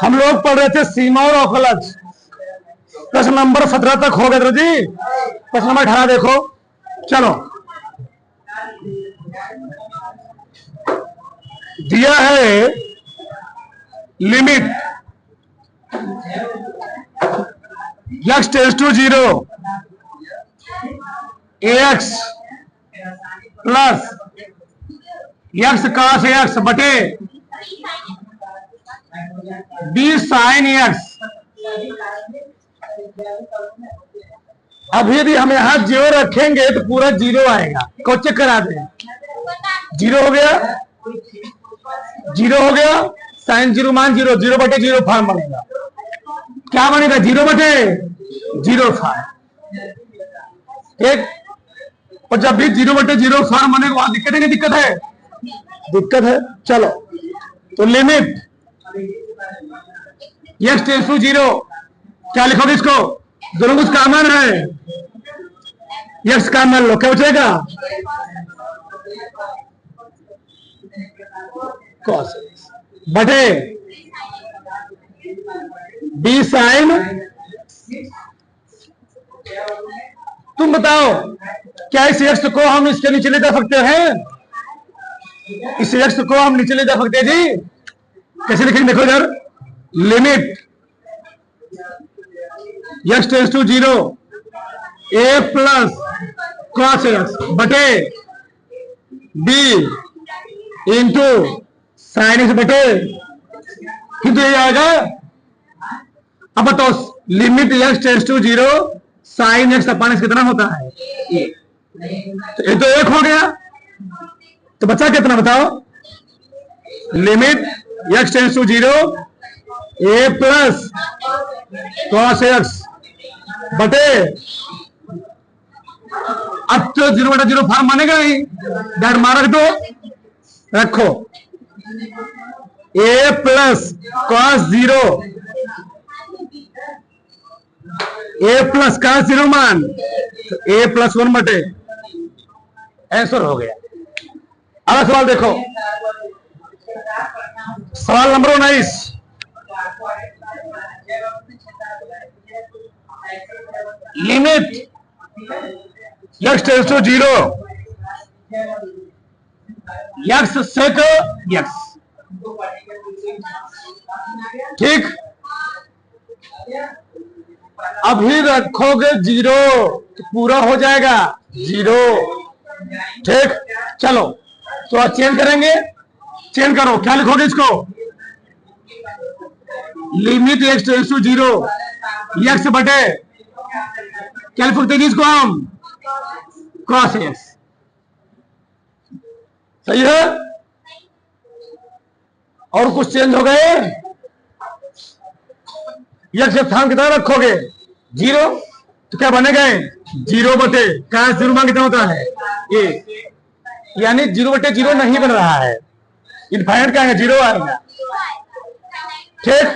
हम लोग पढ़ रहे थे सीमा और अवकलज। प्रश्न नंबर 17 तक हो गए जी। प्रश्न नंबर 18 देखो। चलो, दिया है limit x tends to 0 ax plus x cos x बटे b sin x। अब यदि हम यहां 0 रखेंगे तो पूरा 0 आएगा। को चेक करा दें। 0 हो गया, 0 हो गया, साइन 0 मान 0, 0 बटे 0 फॉर्म बनेगा। क्या बनेगा? 0 बटे 0 फॉर्म। ठीक। और जब भी 0 बटे 0 फॉर्म बनेगा वहां दिक्कत है, दिक्कत है, दिक्कत है। चलो, तो लिमिट x टेंड्स टू 0, क्या लिखोगे इसको? दोनों कुछ कॉमन है, x कॉमन लो, क्या बचेगा? cos बटे b sin। तुम बताओ, क्या इस x को हम इसके नीचे ले जा सकते हैं? इस x को हम नीचे ले जा सकते हैं जी? कैसे लिखेंगे? देखो इधर, limit x tends to 0 a plus cos x बटे b इंटू साइन x बटे, किंतु ये आएगा। अब बताओ, limit x tends to 0 sine x upon x कितना होता है? तो ये तो 1 हो गया, तो बचा कितना बताओ? Limit x tends to 0 a plus cos x बटे, अब तो 0 बटा 0 फॉर्म मानेगा ही, डैट मारा तो रखो a plus cos 0, a plus cos 0 मान, तो a प्लस 1 बटे, आंसर हो गया। अगला सवाल देखो, सवाल number 19। Limit x tends to 0 x sec x। ठीक। अभी रखोगे 0 तो पूरा हो जाएगा 0। ठीक। चलो, तो आज चेंज करेंगे। चेंज करो, क्या लिखोगे इसको? Limit x tends to 0 x बटे, क्या लिखते हैं इसको हम? cos x। सही है? और कुछ चेंज हो गए? x के स्थान कितना रखोगे? 0, तो क्या बनेगा? 0 बटे cos 0 मान कितना होता है? a, यानी 0 बटे 0 नहीं बन रहा है, इनफाइनाइट क्या आएगा? 0 आएगा। ठीक।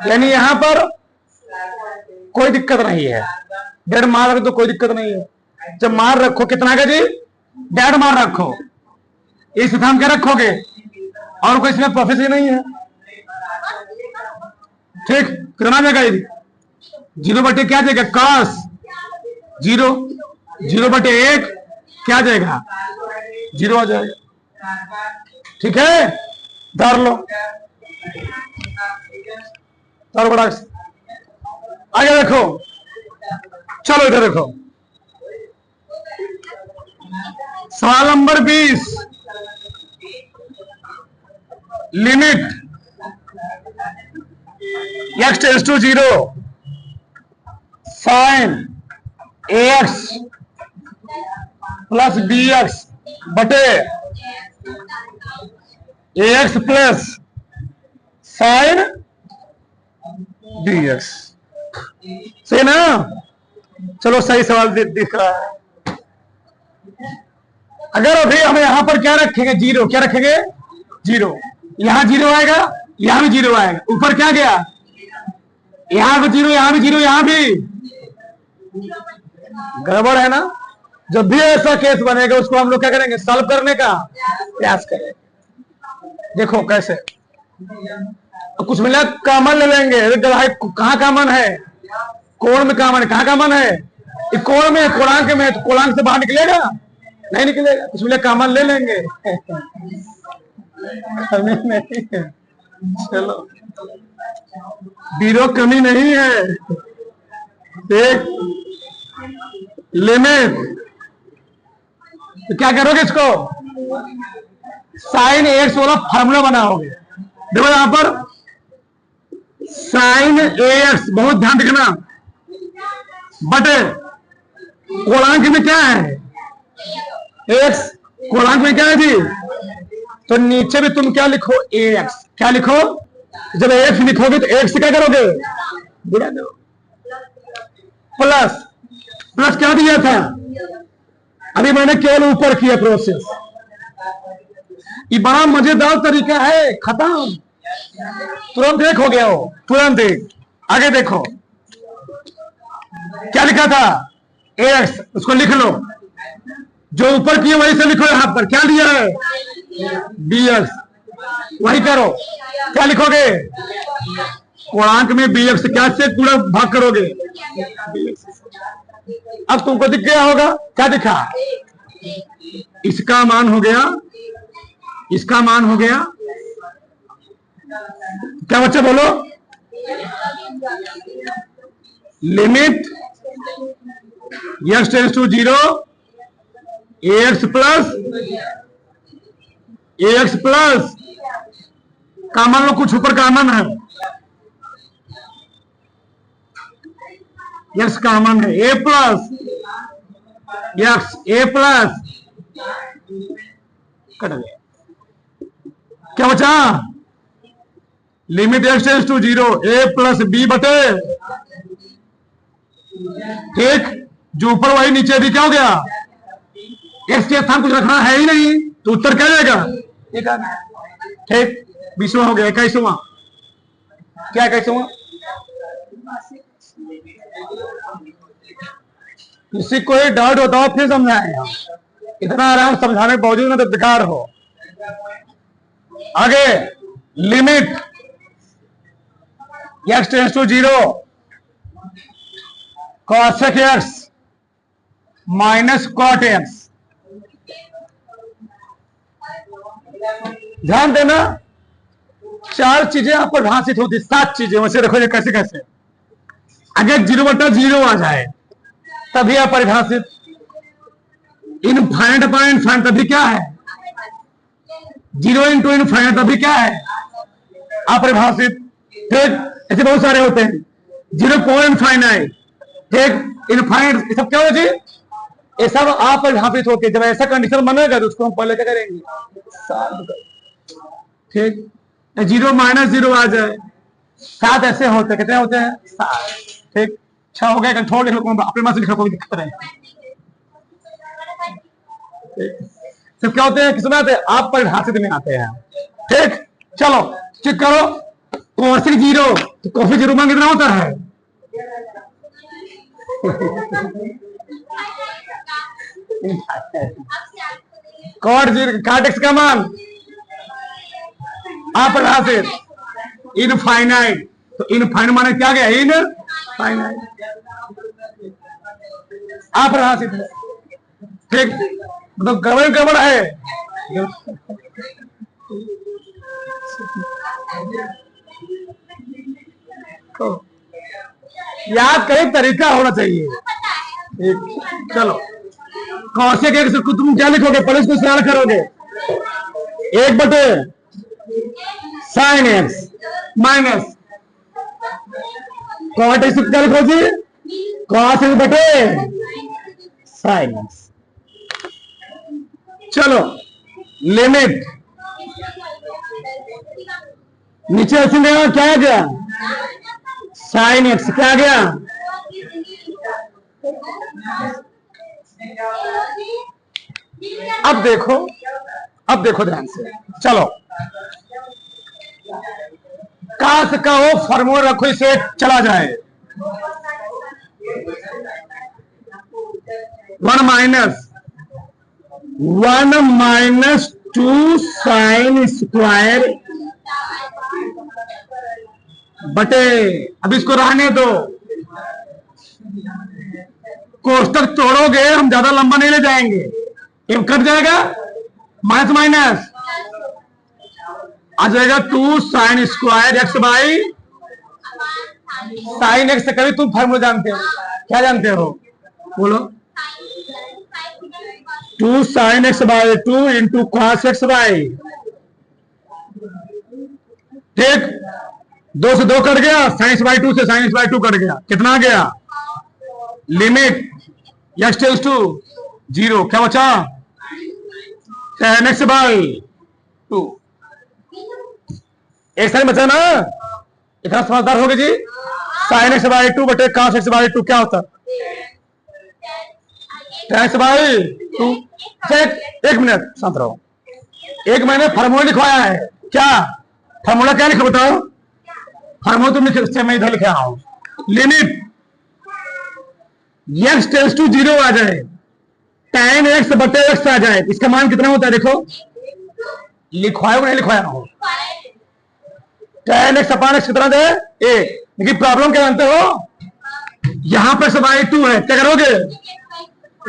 यानी यहां पर कोई दिक्कत नहीं है, डेढ़ मार रखो तो कोई दिक्कत नहीं है। जब मार रखो कितना का जी? डेढ़ मार रखो। इस स्थान क्या रखोगे? और कोई इसमें प्रोफेस ही नहीं है। ठीक। कितना जाएगा ये? 0 बटे क्या जाएगा? cos 0, 0 बटे 1 क्या जाएगा? 0 आ जाएगा। ठीक है, धर लो, धर बड़ा आगे देखो। चलो इधर देखो, सवाल number 20। Limit x tends to 0 sine ax plus bx बटे ax प्लस साइन dx। सही ना? चलो, सही सवाल दिख रहा है। अगर अभी हम यहां पर क्या रखेंगे? 0, क्या रखेंगे? 0। यहां 0 आएगा, यहां भी 0 आएगा। ऊपर क्या गया? यहां भी 0, यहां भी 0, यहां भी गड़बड़ है ना? जब भी ऐसा केस बनेगा उसको हम लोग क्या करेंगे? सॉल्व करने का प्रयास करेंगे। देखो कैसे। कुछ मिला कॉमन ले लेंगे। कहाँ कॉमन है? कोण में कॉमन है। कहाँ कॉमन है? कोण में, कोणांक में। तो कोणांक से बाहर निकलेगा? नहीं निकलेगा। कुछ मिला कॉमन ले लेंगे। कमी नहीं है, चलो जीरो कमी नहीं है। एक लिमिट, तो क्या करोगे इसको? साइन एक्स वाला फार्मूला बनाओगे। देखो यहां पर साइन एक्स, बहुत ध्यान रखना, बटे कोणांक में क्या है? एक्स। कोणांक में क्या है जी? तो नीचे भी तुम क्या लिखो? एक्स। क्या लिखो? जब एक्स लिखोगे तो एक्स क्या करोगे? गुणा दो। प्लस, प्लस क्या दिया था? अभी मैंने केवल ऊपर किया प्रोसेस। ये बड़ा मजेदार तरीका है। खत्म, तुरंत एक हो गया हो, तुरंत एक। आगे देखो क्या लिखा था? एक्स, उसको लिख लो। जो ऊपर किए वही से लिखो। यहां पर क्या लिया है? बीएक्स। वही करो। क्या लिखोगे? कोणांक में बीएक्स क्या से पूरा भाग करोगे? अब तुमको दिख गया होगा। क्या दिखा? इसका मान हो गया, इसका मान हो गया। क्या बच्चे बोलो? Limit x tends to 0 X plus common लो, कुछ ऊपर कॉमन है, एक्स कॉमन है। A plus X, A plus cut गया। क्या बचा? Limit x tends to 0 A plus B बटे, ठीक, जो ऊपर वही नीचे भी। क्या हो गया? एक्स के स्थान कुछ रखना है ही नहीं, तो उत्तर क्या जाएगा? ठीक। 20वां हो गया। 21वां क्या? 21वां किसी को डाउट बताओ फिर समझाएं। इतना आराम समझाने के बावजूद में तो बेकार हो। आगे limit x tends to 0 cosec x minus cot x. ध्यान देना, 4 चीजें आप परिभाषित होती, 7 चीजें। वैसे देखो ये कैसे कैसे। अगर 0/0 आ जाए तभी अपरिभाषित। इनफाइनाइट अपॉन इनफाइनाइट तभी क्या है? 0 इंटू इनफाइनाइट तभी क्या है? अपरिभाषित। ठीक, ऐसे बहुत सारे होते हैं। 0.इनफाइनाइट, ठीक, इनफाइनाइट, ये सब क्या हो जी? ये सब अपरिभाषित होते हैं। जब ऐसा कंडीशन बनेगा तो उसको हम पहले क्या करेंगे? ठीक, 0-0 आ जाए, 7 ऐसे होते, कितने होते हैं? 7। ठीक, 6 हो गए। कंट्रोल लिख लो, अपने मन से लिखो, कोई दिक्कत नहीं। सब क्या होते हैं? किसमें आते हैं? आप परिभाषित में आते हैं। ठीक, चलो चेक करो। कॉसेक 0 तो कॉसेक 0 मान कितना होता है? कॉट 0, कॉट एक्स का मान अपरिभाषित। इनफाइनाइट, तो इनफाइनाइट माने क्या गया? इनफाइनाइट, अपरिभाषित है। ठीक, तो गड़बड़ है। तो याद करें, तरीका होना चाहिए। चलो कॉसेक एक्स को तुम क्या लिखोगे? पहले इसको सरल करोगे। 1/, sine x minus cot x क्या लिखो जी? कॉस एक्स बटे साइन एक्स। चलो लिमिट नीचे ऐसे क्या आ गया? साइन एक्स क्या आ गया? अब देखो, अब देखो ध्यान से। चलो काश का वो फॉर्मूला रखो, इसे चला जाए। 1 - 2 साइन स्क्वायर बटे, अब इसको रहने दो, कोष्टक तोड़ोगे हम ज्यादा लंबा नहीं ले जाएंगे, ये कट जाएगा, माइनस माइनस आ जाएगा 2 sine square x by sine x. कभी तुम फॉर्मूला जानते हो, क्या जानते हो बोलो? 2 sine x by 2 into cos x by, ठीक, 2 से 2 कट गया, साइन एक्स बाई 2 से साइन एक्स बाई 2 कट गया, कितना आ गया? लिमिट एक्स टेंड्स टू 0, क्या बचा? tan x बाई 2, एक साइन बचा ना, इतना समझदार हो गए जी। साइन एक्स बाई 2 बटे कॉस एक्स बाई 2 क्या होता? tan x by 2। एक मिनट शांत रहो, एक मैंने फार्मूला लिखवाया है, क्या फार्मूला क्या लिखा बताओ? फार्मूला तुम लिखे, मैं इधर लिखा हूं, लिमिट एक्स टेंड्स टू 0 आ जाए, tan x बटे x आ जाए, इसका मान कितना होता है देखो, लिखवाया नहीं लिखवाया हो, tan x अपान x कितना दे a, लेकिन प्रॉब्लम क्या जानते हो, यहां पर x बाई 2 है, क्या करोगे?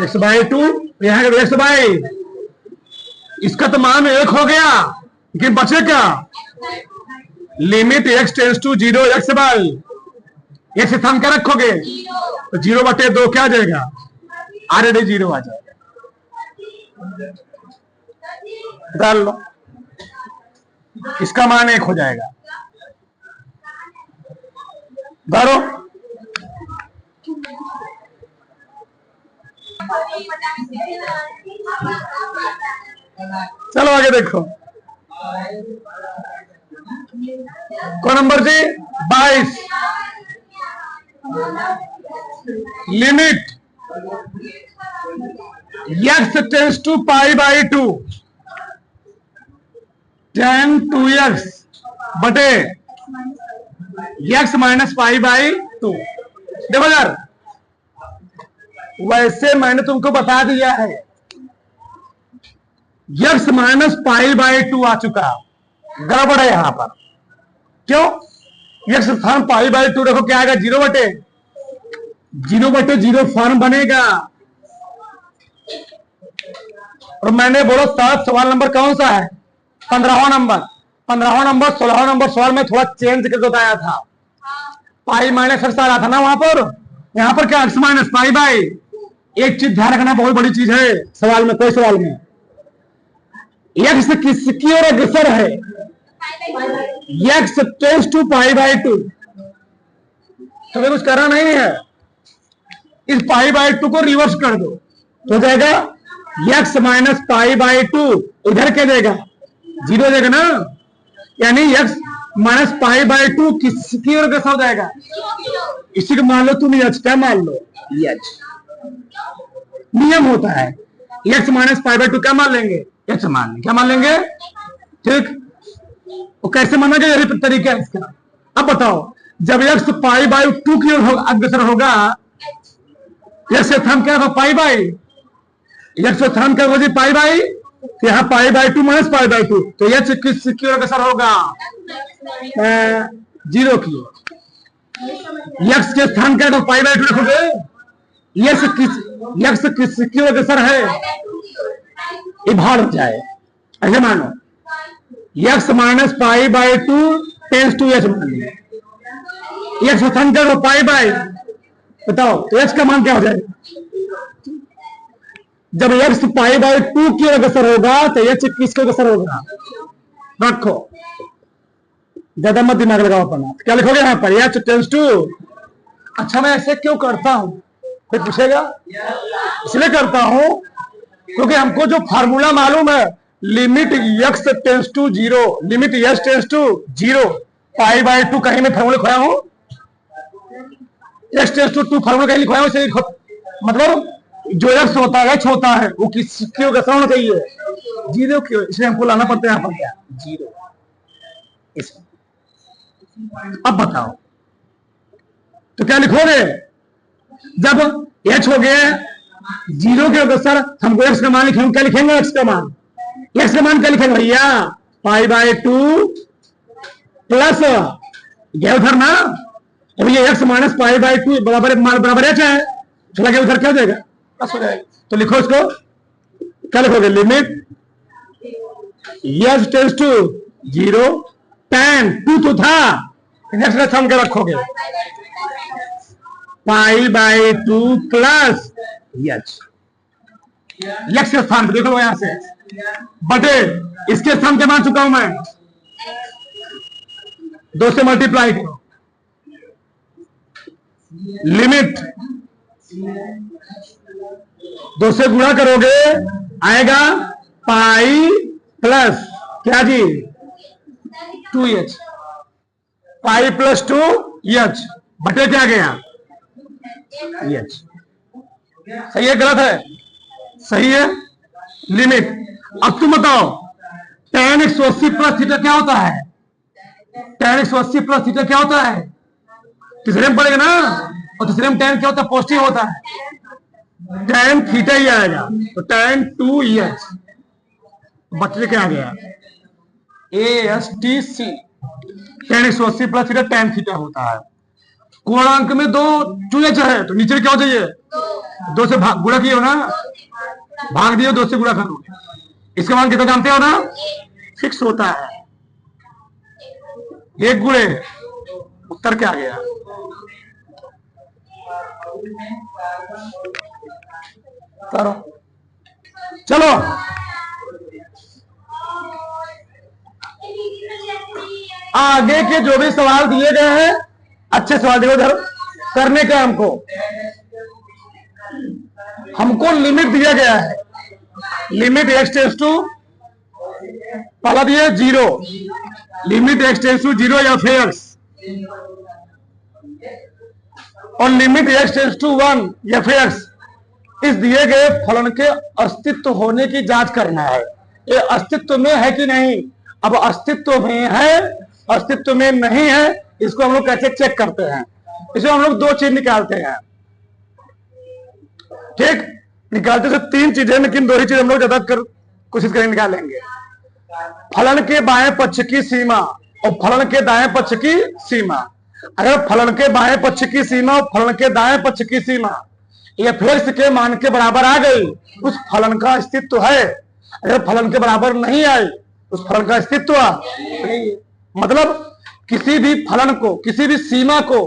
x बाई 2, यहां x बाई, इसका तो मान 1 हो गया, लेकिन बचे क्या? Limit x tends to 0 x by, ये स्थान क्या रखोगे? तो 0 बटे 2 क्या आ जाएगा? ऑलरेडी 0 आ जाएगा, डाल लो, इसका मान 1 हो जाएगा, डालो, चलो आगे देखो, कौन नंबर जी? 22, limit x tends to pi by 2 tan 2x बटे x माइनस पाई बाई 2। देखो यार, वैसे मैंने तुमको बता दिया है, x माइनस पाई बाई 2 आ चुका, गड़बड़ है यहां पर, क्यों? x स्थान पाई बाई 2 देखो क्या आएगा? 0 बटे 0 फॉर्म बनेगा, और मैंने बोला सात सवाल नंबर कौन सा है? 15वां नंबर, 16वां नंबर सवाल में थोड़ा चेंज करके बताया था, पाई माइनस एक्स आ रहा था ना वहां पर, यहां पर क्या? X minus pi by. एक चीज ध्यान रखना, बहुत बड़ी चीज है सवाल में, कोई सवाल में एक्स किसकी ओर अग्रसर है? X tends to pi by 2, तो कुछ करना नहीं है, इस पाई बाई 2 को रिवर्स कर दो, तो जाएगा एक्स माइनस पाई बाई 2, इधर क्या देगा? 0 देगा ना, यानी एक्स माइनस पाई बाई 2 किसकी ओर अग्रसर हो जाएगा? इसी को मान लो तुम एच, क्या मान लो? एच नियम होता है, एक्स माइनस पाई बाई 2 क्या मान लेंगे? एच मान लेंगे, क्या मान लेंगे? ठीक, वो कैसे माना जाए, यही तरीका है इसका। अब बताओ, जब एक्स पाई बाई 2 की ओर अग्रसर होगा, एक्स स्थान क्या होगा? पाई बाई, एक्स स्थान क्या होगा? पाई बाई, तो यहाँ पाई बाई 2 माइनस पाई बाई 2, तो एच किसकी ओर अग्रसर होगा? 0 की ओर। एक्स के स्थान क्या होगा? पाई बाई 2 रखोगे, एक्स किसकी ओर अग्रसर है? ये भार हो जाए, ऐसे मानो x minus pi by 2 tends to h, x स्थान क्या होगा? पाई बाई, बताओ तो एच का मान क्या हो जाएगा? जब एक्स पाई बाई 2 की अग्रसर होगा तो एच किसके अग्रसर होगा? रखो, ज्यादा मत दिमाग लगाओ अपना, क्या लिखोगे यहां पर? H tends to. अच्छा, मैं ऐसे क्यों करता हूं, फिर पूछेगा, इसलिए करता हूं क्योंकि हमको जो फार्मूला मालूम है, limit x tends to 0, limit x tends to 0 pi by 2, कहीं मैं फार्मूला लिखवाया हूं? एक्स टेंड्स टू 2 फार्मूला कहीं लिखवाया हूं? मतलब जो एक्स होता है, एक्स होता है, वो किसकी ओर अग्रसर होना चाहिए? 0 की ओर, इसलिए हमको लाना पड़ता है यहाँ पर क्या? 0। अब बताओ तो क्या लिखोगे? जब एच हो गया 0 के अग्रसर, हमको एक्स का मान लिखेंगे, क्या लिखेंगे? एक्स का मान, एक्स का मान क्या लिखेंगे भैया? पाई बाई 2 प्लस गया उधर ना, अब ये x माइनस पाई बाई 2 बराबर h है, चला गया उधर, क्या हो जाएगा, प्लस हो जाएगा। तो लिखो इसको, क्या लिखोगे, limit s tends to 0 tan 2 तो था, नेक्स्ट सम के रखोगे pi by 2 plus h, x के स्थान पे देखो यहां से, बटे इसके स्थान के मान चुका हूं मैं, 2 से मल्टीप्लाई करो, लिमिट 2 से गुणा करोगे आएगा पाई प्लस क्या जी 2h, पाई प्लस 2h बटे क्या गया h, सही है गलत है, सही है। लिमिट, अब तुम बताओ tan 180 प्लस थीटा क्या होता है, tan 180 प्लस थीटा क्या होता है, तीसरे में पड़ेगा ना, और तीसरे में tan क्या होता है, पॉजिटिव होता है, tan थीटा ही आएगा, तो tan 2h बच्चे क्या आ गया ASTC, tan 180 plus theta tan theta होता है। कोणांक में 2h है तो नीचे क्या हो जाइए 2 से गुणा किए हो ना, भाग दिए 2 से गुणा करो, इसका मान कितना जानते हो ना, फिक्स होता है, 1 गुणे, उत्तर क्या आ गया, करो चलो। आगे के जो भी सवाल दिए गए हैं अच्छे सवाल देखो इधर करने का, हमको लिमिट दिया गया है, लिमिट x टेंड्स टू, पहला दिया 0, लिमिट x टेंड्स टू 0 या x, और लिमिट x टेंड्स टू 1 या x, इस दिए गए फलन के अस्तित्व होने की जांच करना है, ये अस्तित्व में है कि नहीं। अब अस्तित्व में है, अस्तित्व में नहीं है, इसको हम लोग कैसे चेक करते हैं, इसमें हम लोग 2 चीज निकालते हैं, ठीक, निकालते तो 3 चीजें, लेकिन 2 ही चीज हम लोग ज्यादा कोशिश करेंगे निकालेंगे, फलन के बाएं पक्ष की सीमा और फलन के दाएं पक्ष की सीमा। अगर फलन के बाएं पक्ष की सीमा और फलन के दाएं पक्ष की सीमा ये फिर के मान के बराबर आ गई, उस फलन का अस्तित्व है, अगर फलन के बराबर नहीं आई उस फलन का अस्तित्व नहीं। मतलब किसी भी फलन को, किसी भी सीमा को,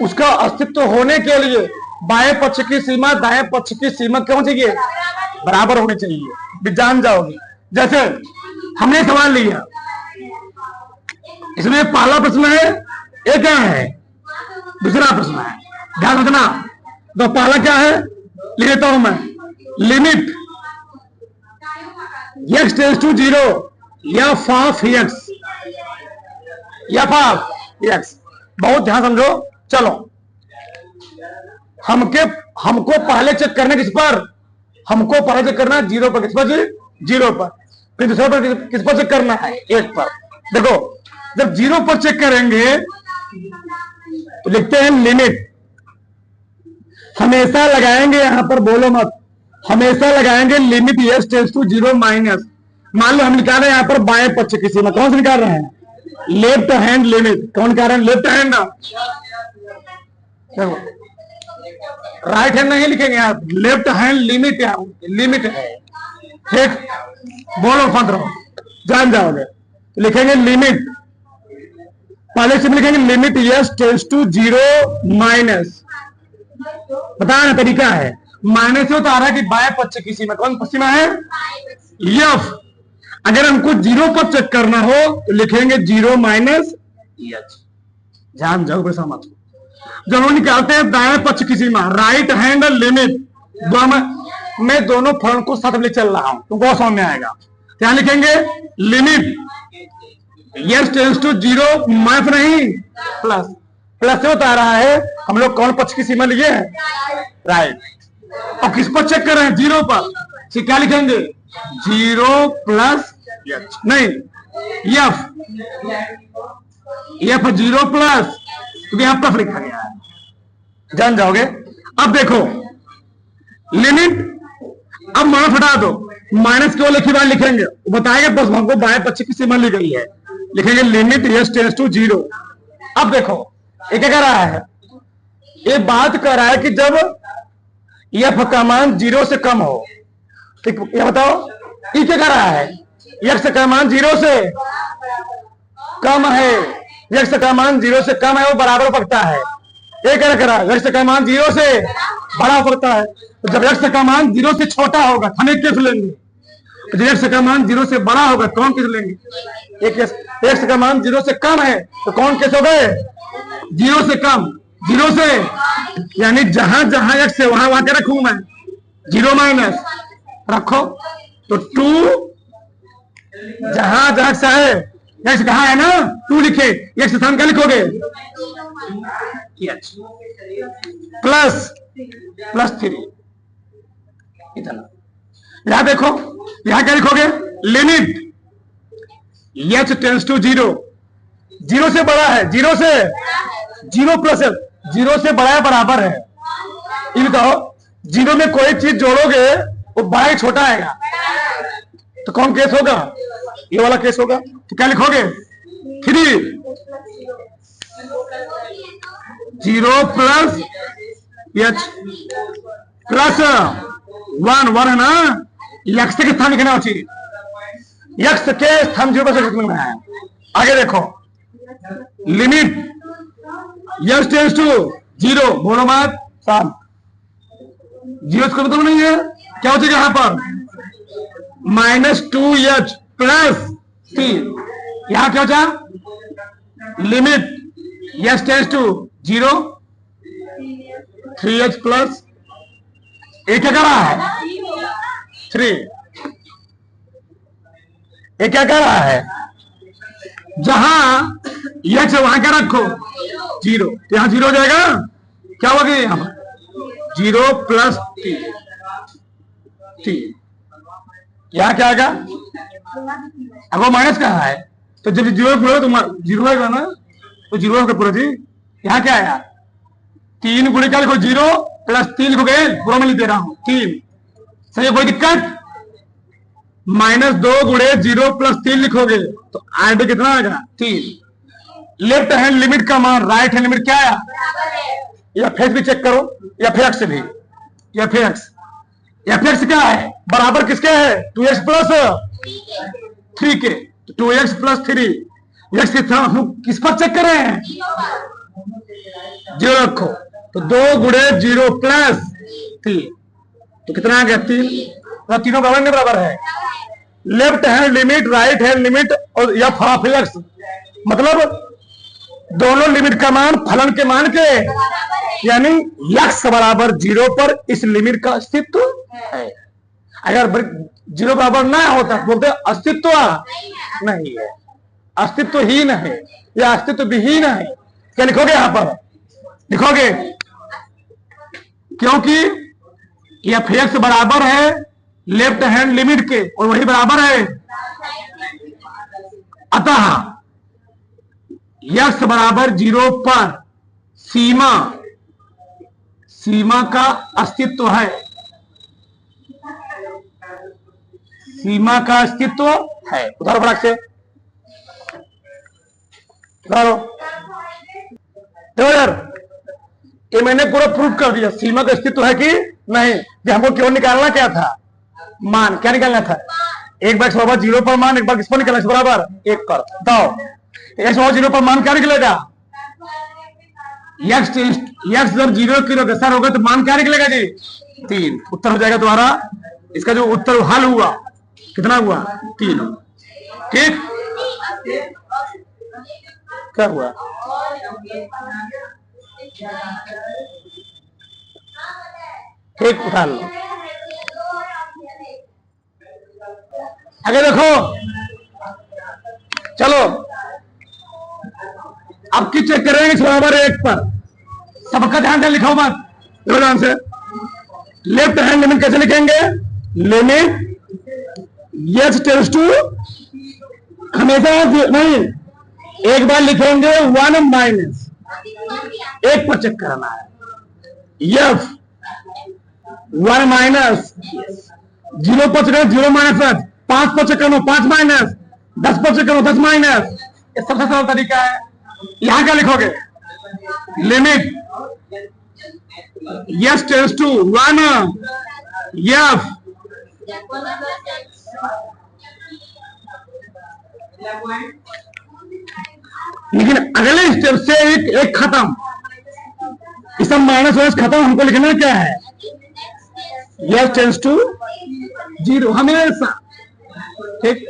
उसका अस्तित्व होने के लिए बाएं पक्ष की सीमा दाएं पक्ष की सीमा क्या होनी चाहिए, बराबर होनी चाहिए, जान जाओगे। जैसे हमने सवाल लिया, इसमें पहला प्रश्न है, एक क्या है, दूसरा प्रश्न है, ध्यान रखना। तो पहला क्या है, लिख लेता हूं मैं, limit x tends to 0 f of x, f of x, बहुत ध्यान समझो। चलो हमको पहले चेक करना किस पर, हमको पहले चेक करना 0 पर, किस पर जी 0 पर, फिर दूसरे पर किस पर चेक करना है 1 पर। देखो जब 0 पर चेक करेंगे तो लिखते हैं लिमिट, हमेशा लगाएंगे यहां पर, बोलो मत, हमेशा लगाएंगे limit x tends to 0 minus, मान लो हम निकाल रहे हैं यहां पर बाएं पक्ष की सीमा, कौन से निकाल रहे हैं, लेफ्ट हैंड लिमिट, कौन निकाल रहे हैं, लेफ्ट हैंड, राइट हैंड नहीं लिखेंगे आप, लेफ्ट हैंड लिमिट है, लिमिट है, ठीक, बोलो फंद रहो, जान जाओगे। लिखेंगे लिमिट, पहले से लिखेंगे limit x tends to 0 minus, बताना तरीका है, माइनस से होता आ रहा है कि बाएं पक्ष की सीमा, कौन सीमा है f, अगर हमको 0 पर चेक करना हो तो लिखेंगे 0 माइनस h, ध्यान जाओ पैसा मत। जब हम निकालते हैं दाएं पक्ष की सीमा, राइट हैंड लिमिट, मैं दोनों फलन को साथ में चल रहा हूं, तुमको समझ में आएगा। क्या लिखेंगे, limit x tends to 0 minus नहीं प्लस, प्लस से बता रहा है हम लोग कौन पक्ष की सीमा लिए हैं, राइट, और किस पर चेक कर रहे हैं 0 पर, क्या लिखेंगे 0 प्लस नहीं f 0 प्लस, क्योंकि यहां प्लस लिखा गया है, जान जाओगे। अब देखो लिमिट, अब माइनस हटा दो, माइनस क्यों लिखी बार लिखेंगे, बताएगा बस हमको बाएं पक्ष की सीमा ली गई है, लिखेंगे लिमिट x टेंड्स टू 0 अब देखो ये क्या कह रहा है, ये बात कर रहा है कि जब f का मान 0 से कम हो, ठीक, ये बताओ ये क्या कह रहा है, x का मान 0 से कम है, x का मान 0 से कम है, वो बराबर पड़ता है। ये क्या कह रहा है, x का मान 0 से बड़ा पड़ता है। तो जब x का मान 0 से छोटा होगा तो हम एक केस लेंगे, जब x का मान 0 से बड़ा होगा कौन केस लेंगे, एक केस। x का मान 0 से कम है तो कौन केस हो गए, 0 से कम, 0 से, यानी जहां जहां x है वहां वहां क्या रखूं मैं, 0 माइनस रखो। तो 2 जहां जहां x है, x कहां है ना 2 लिखे, x स्थान क्या लिखोगे, प्लस 3, इतना। यहां देखो, यहां क्या लिखोगे, लिमिट h टेंड्स टू 0, 0 से बड़ा है, 0 से 0 प्लस 0 से बड़ा है बराबर है। ये बताओ 0 में कोई चीज जोड़ोगे वो बड़ा ही छोटा आएगा, तो कौन केस होगा, ये वाला केस होगा। तो क्या लिखोगे, 3 0 प्लस h प्लस 1 है ना, x के स्थान लिखना चाहिए, x के स्थान 0 पर लिखना है। आगे देखो, लिमिट x टेंड्स टू 0, बोलो मत साहब, 0 का मतलब नहीं है, क्या हो जाएगा यहां पर, -2h प्लस 3, यहां क्या हो जाए, limit x tends to 0, 3h plus, एक क्या कर रहा है 3, एक क्या कर रहा है, जहां h है वहां क्या रखो 0, तो यहां 0 हो जाएगा, क्या होगा यहां पर 0 प्लस 3, यहां क्या आएगा, अब वो माइनस कहा है, तो जब 0 पूरा तो 0 आएगा ना, तो 0 होगा पूरा जी। यहां क्या आया, 3 गुणे क्या लिखो, 0 प्लस 3 लिखोगे, पूरा मैं लिख दे रहा हूं 3, सही है, कोई दिक्कत, -2 गुणे 0 प्लस 3 लिखोगे तो आगे कितना आएगा 3। लेफ्ट हैंड लिमिट का मान राइट हैंड लिमिट क्या आया, या फेस भी चेक करो, या फिर एक्स भी, या फिर एक्स क्या है, बराबर किसके है, 2x प्लस 3 के, 2x प्लस 3, एक्स किस पर चेक कर रहे हैं, 0 रखो, तो 2 गुणे 0 प्लस 3, तो कितना आ गया 3, तो तीनों बराबर है। Left hand limit, right hand limit और या हाफ एक्स, मतलब दोनों लिमिट का मान फलन के मान के, यानी x बराबर 0 पर इस लिमिट का अस्तित्व है। अगर 0 बराबर ना होता बोलते अस्तित्व नहीं है, अस्तित्व हीन है या अस्तित्व विहीन है। क्या लिखोगे यहां पर, लिखोगे क्योंकि यह x बराबर है लेफ्ट हैंड लिमिट के और वही बराबर है, अतः x बराबर 0 पर सीमा का अस्तित्व है, सीमा का अस्तित्व है। उदाहरण फटाक से उदाहरण, देखो यार ये मैंने पूरा प्रूफ कर दिया, सीमा का अस्तित्व है कि नहीं। कि हमको क्यों निकालना क्या था, मान क्या निकालना था, एक बार बराबर 0 पर मान, एक बार किस पर निकालना बराबर 1 पर। बताओ x बराबर 0 पर मान क्या निकलेगा, x जब 0 की अग्रसर होगा तो मान क्या निकलेगा जी 3, उत्तर हो जाएगा तुम्हारा। इसका जो उत्तर हल हुआ कितना हुआ 3, ठीक, क्या हुआ, ठीक, उठा लो। आगे देखो, चलो अब की चेक करेंगे बराबर 1 पर, सबका ध्यान से लिखो मत, ध्यान से। लेफ्ट हैंड लिमिट कैसे लिखेंगे, लिमिट x टेंड्स टू, हमेशा नहीं, एक बार लिखेंगे 1 माइनस 1 पर चेक करना है, f 1 माइनस 0 पर चेक करो 0 माइनस 5 पर चेक करो 5 माइनस 10 पर चेक करो 10 माइनस, ये सबसे सरल तरीका है। यहां क्या लिखोगे? Limit s tends to 1 f लेकिन अगले स्टेप से एक खत्म, इस माइनस वाइनस खत्म, हमको लिखना क्या है? s टेंड्स टू 0 हमेशा, ठीक,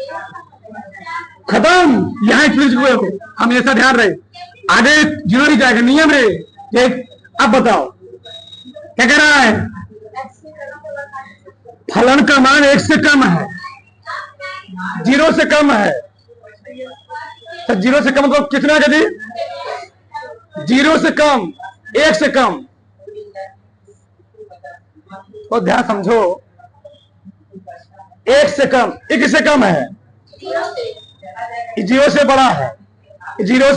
खत्म। यहां फ्रिज हुए हो हमेशा ध्यान रहे, आगे 0 नहीं जाएगा, नियम है। ठीक, अब बताओ क्या कह रहा है? फलन का मान 1 से कम है, 0 से कम है, तो 0 से कम तो कितना कभी? 0 से कम, 1 से कम। तो ध्यान समझो, 1 से कम, 1 से कम है, 0 से बड़ा है, 0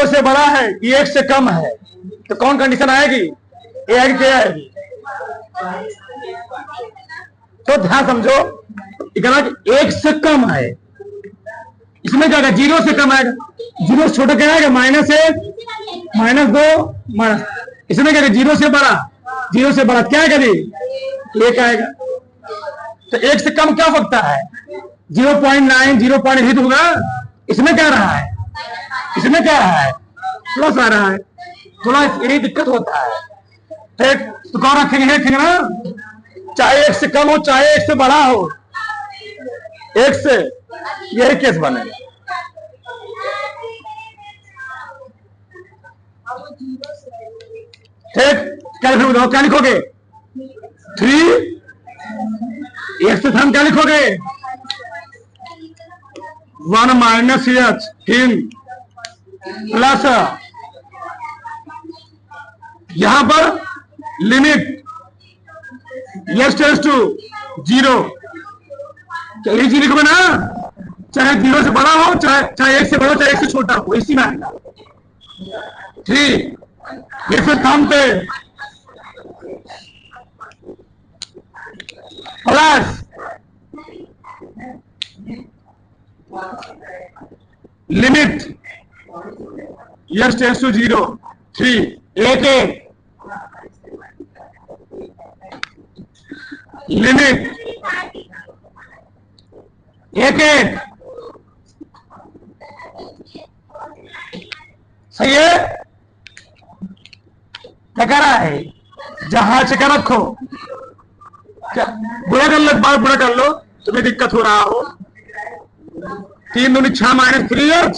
से बड़ा है, 1 से कम है, तो कौन कंडीशन आएगी? ए आएगी, क्या आएगी? तो ध्यान समझो, 1 से कम है, इसमें क्या आएगा? 0 से कम आएगा, 0 से छोटा क्या आएगा? -1, -2, माइनस, इसमें क्या आएगा? 0 से बड़ा, 0 से बड़ा क्या आएगा? 1 आएगा। तो 1 से कम क्या सकता है? 0.9, 0.8 होगा। इसमें क्या रहा है? इसमें क्या रहा है? प्लस आ रहा है, थोड़ा यही दिक्कत होता है। ठीक, तो कौन रखेंगे ना, चाहे 1 से कम हो चाहे 1 से बड़ा हो, 1 से, यही केस बनेगा। ठीक, क्या लिखोगे? 3, 1 से हम क्या लिखोगे? 1 माइनस h 3 प्लस, यहां पर लिमिट s टेंड्स टू 0, यही चीज लिखोगे ना, चाहे 0 से बड़ा हो चाहे 1 से बड़ा हो चाहे 1 से छोटा हो, इसी में आएगा। 3 1 से कम पे plus limit s tends to 0, 3 1 limit 1 सही है। क्या कह रहा है? जहां से क्या रखो, क्या बुरा कर लो, बार बुरा कर लो, तुम्हें दिक्कत हो रहा हो। 3 दूनी 6 माइनस 3h,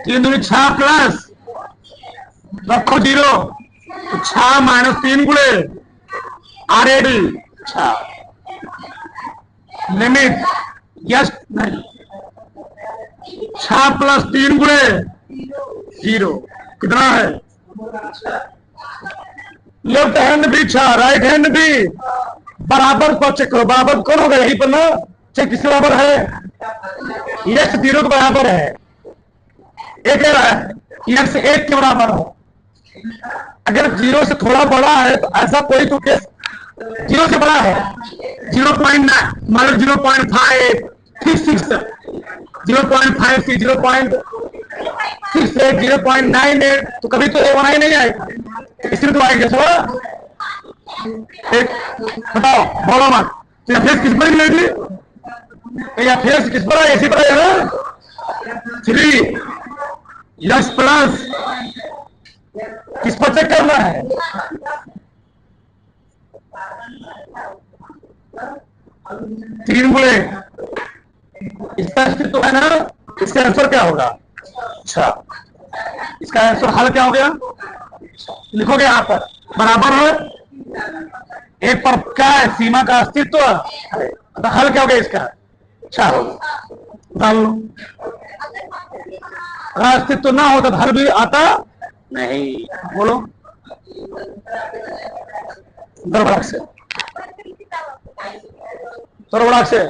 3 दूनी 6 प्लस रखो 0, तो 6 माइनस 3 गुणे R8 6 लिमिट यस नहीं 6 प्लस 3 गुणे 0 कितना है? लेफ्ट हैंड भी 6 राइट हैंड भी बराबर को चेक करो, बराबर कौन होगा? यही पर ना, चेक किसके बराबर है? x 0 के बराबर है, एक कह रहा है x 1 के बराबर हो। अगर 0 से थोड़ा बड़ा है तो ऐसा कोई तो केस, 0 से बड़ा है 0.9 मान लो 0.5 6 0.5 0.68 0.98 तो कभी तो A1 ही नहीं आएगा, इसमें तो आएगा। थोड़ा एक बताओ, बोलो मत, तो फेस किस पर मिलेगी? या फेस किस पर है? इसी पर है ना। 3 यस प्लस किस पर चेक करना है? तीन गुणे इसका अस्तित्व है ना, इसका आंसर क्या होगा? अच्छा, इसका आंसर हल क्या हो गया? लिखोगे यहां पर बराबर है एक पर क्या है? सीमा का अस्तित्व, तो हल क्या हो गया इसका? अच्छा डाल लो, अगर अस्तित्व ना हो तो हल भी आता नहीं। बोलो दरबड़ाक से, दरबड़ाक से